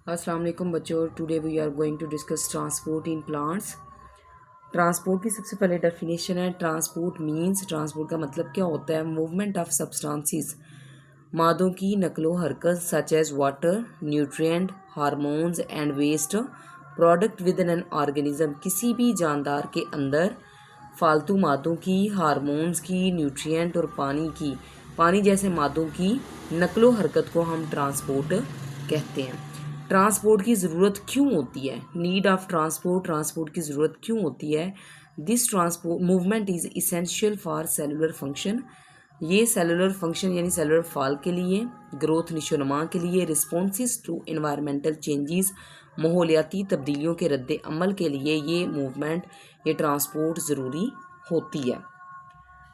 अस्सलाम वालेकुम बच्चों, today we are going to discuss transport in plants. Transport की सबसे पहले डेफिनेशन है। ट्रांसपोर्ट मींस, ट्रांसपोर्ट का मतलब क्या होता है? मूवमेंट ऑफ सब्सटेंसेस, मादों की नकलो हरकत, such as water, nutrient, hormones and waste product within an organism. किसी भी जानदार के अंदर फालतू मादों की, हार्मोन्स की, न्यूट्रिएंट और पानी जैसे मादों की नकलो हरकत को हम ट्रांसपोर्ट कहते हैं। ट्रांसपोर्ट की ज़रूरत क्यों होती है? नीड ऑफ ट्रांसपोर्ट, ट्रांसपोर्ट की ज़रूरत क्यों होती है? This transport movement is essential for cellular function. ये सेलुलर फंक्शन यानी सेलुलर फाल के लिए, ग्रोथ निशोनमा के लिए, रिस्पॉन्सिस टू इन्वायरमेंटल चेंजेस, माहौलियाती तब्दीलियों के रद्द अमल के लिए ये मूवमेंट, ये ट्रांसपोर्ट ज़रूरी होती है।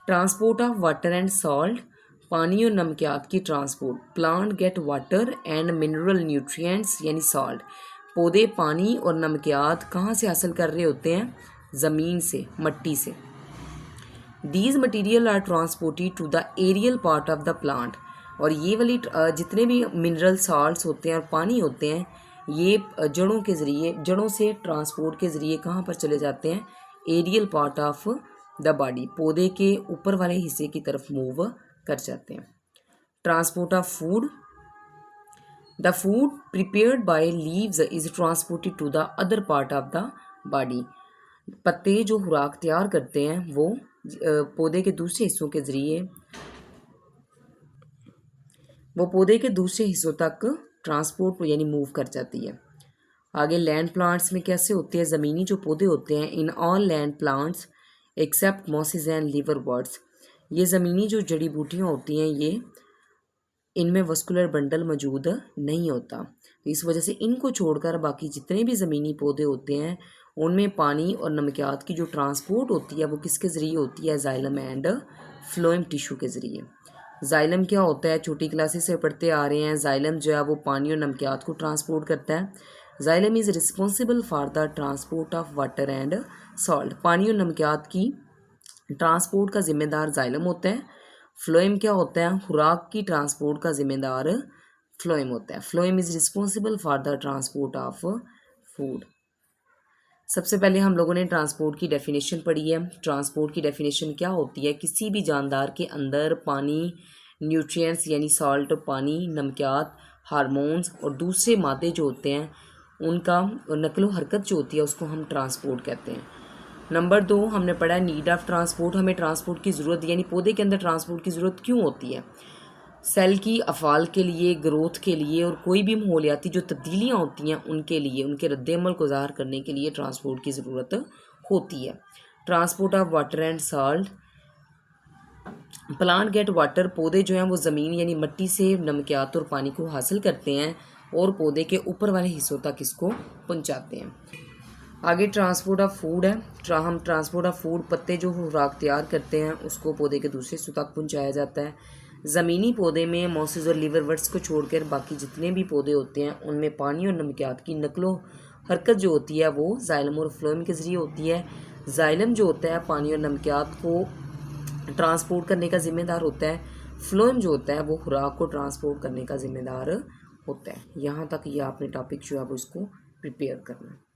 Transport of water and salt, पानी और नमकियात की transport. Plant get water and mineral nutrients यानी सॉल्ट। पौधे पानी और नमकियात कहाँ से हासिल कर रहे होते हैं? ज़मीन से, मट्टी से। These material are transported to the aerial part of the plant. और ये वाली जितने भी मिनरल सॉल्ट्स होते हैं और पानी होते हैं, ये जड़ों के ज़रिए, जड़ों से ट्रांसपोर्ट के ज़रिए कहाँ पर चले जाते हैं? Aerial part of the body, पौधे के ऊपर वाले हिस्से की तरफ मूव कर जाते हैं। Transport of food, the food prepared by leaves is transported to the other part of the body. पत्ते जो खुराक तैयार करते हैं वो पौधे के दूसरे हिस्सों के ज़रिए, वो पौधे के दूसरे हिस्सों तक ट्रांसपोर्ट यानी मूव कर जाती है। आगे लैंड प्लांट्स में कैसे होते हैं? ज़मीनी जो पौधे होते हैं, in all land plants except mosses and liverworts, ये ज़मीनी जो जड़ी बूटियाँ होती हैं, ये इनमें वस्कुलर बंडल मौजूद नहीं होता। इस वजह से इनको छोड़कर बाकी जितने भी ज़मीनी पौधे होते हैं उनमें पानी और नमकियात की जो ट्रांसपोर्ट होती है वो किसके ज़रिए होती है? जाइलम एंड फ्लोएम टिश्यू के ज़रिए। जाइलम क्या होता है? छोटी क्लासेस से पढ़ते आ रहे हैं। जाइलम जो है वो पानी और नमकियात को ट्रांसपोर्ट करता है। Xylem is responsible for the transport of water and salt. पानी और नमकियात की ट्रांसपोर्ट का जिम्मेदार जाइलम होता है। फ्लोएम क्या होता है? खुराक की ट्रांसपोर्ट का जिम्मेदार फ्लोएम होता है। Phloem is responsible for the transport of food. सबसे पहले हम लोगों ने ट्रांसपोर्ट की डेफिनेशन पढ़ी है। ट्रांसपोर्ट की डेफिनेशन क्या होती है? किसी भी जानदार के अंदर पानी, न्यूट्रिएंट्स यानी सॉल्ट, पानी, नमकियात, हार्मोन्स और दूसरे मादे जो होते हैं उनका नकलो हरकत जो होती है उसको हम ट्रांसपोर्ट कहते हैं। नंबर 2 हमने पढ़ा है नीड ऑफ ट्रांसपोर्ट। हमें ट्रांसपोर्ट की ज़रूरत यानी पौधे के अंदर ट्रांसपोर्ट की ज़रूरत क्यों होती है? सेल की अफ़ाल के लिए, ग्रोथ के लिए और कोई भी माहौलियाती जो तब्दीलियाँ होती हैं उनके लिए, उनके रद्द-ए-अमल को ज़ाहिर करने के लिए ट्रांसपोर्ट की ज़रूरत होती है। Transport of water and salt, plant get water, पौधे जो हैं वो ज़मीन यानी मट्टी से नमकियात और पानी को हासिल करते हैं और पौधे के ऊपर वाले हिस्सों तक इसको पहुँचाते हैं। आगे ट्रांसपोर्ट ऑफ फूड है। हम ट्रांसपोर्ट ऑफ फूड, पत्ते जो खुराक तैयार करते हैं उसको पौधे के दूसरे हिस्सों तक पहुँचाया जाता है। ज़मीनी पौधे में मॉसेस और लीवर वर्ड्स को छोड़कर बाकी जितने भी पौधे होते हैं उनमें पानी और नमकियात की नकलो हरकत जो होती है वो जाइलम और फ्लोएम के ज़रिए होती है। जाइलम जो होता है पानी और नमकियात को ट्रांसपोर्ट करने का ज़िम्मेदार होता है। फ्लोएम जो होता है वो खुराक को ट्रांसपोर्ट करने का ज़िम्मेदार होता है। यहाँ तक ये आपने टॉपिक जो है वो इसको प्रिपेयर करना है।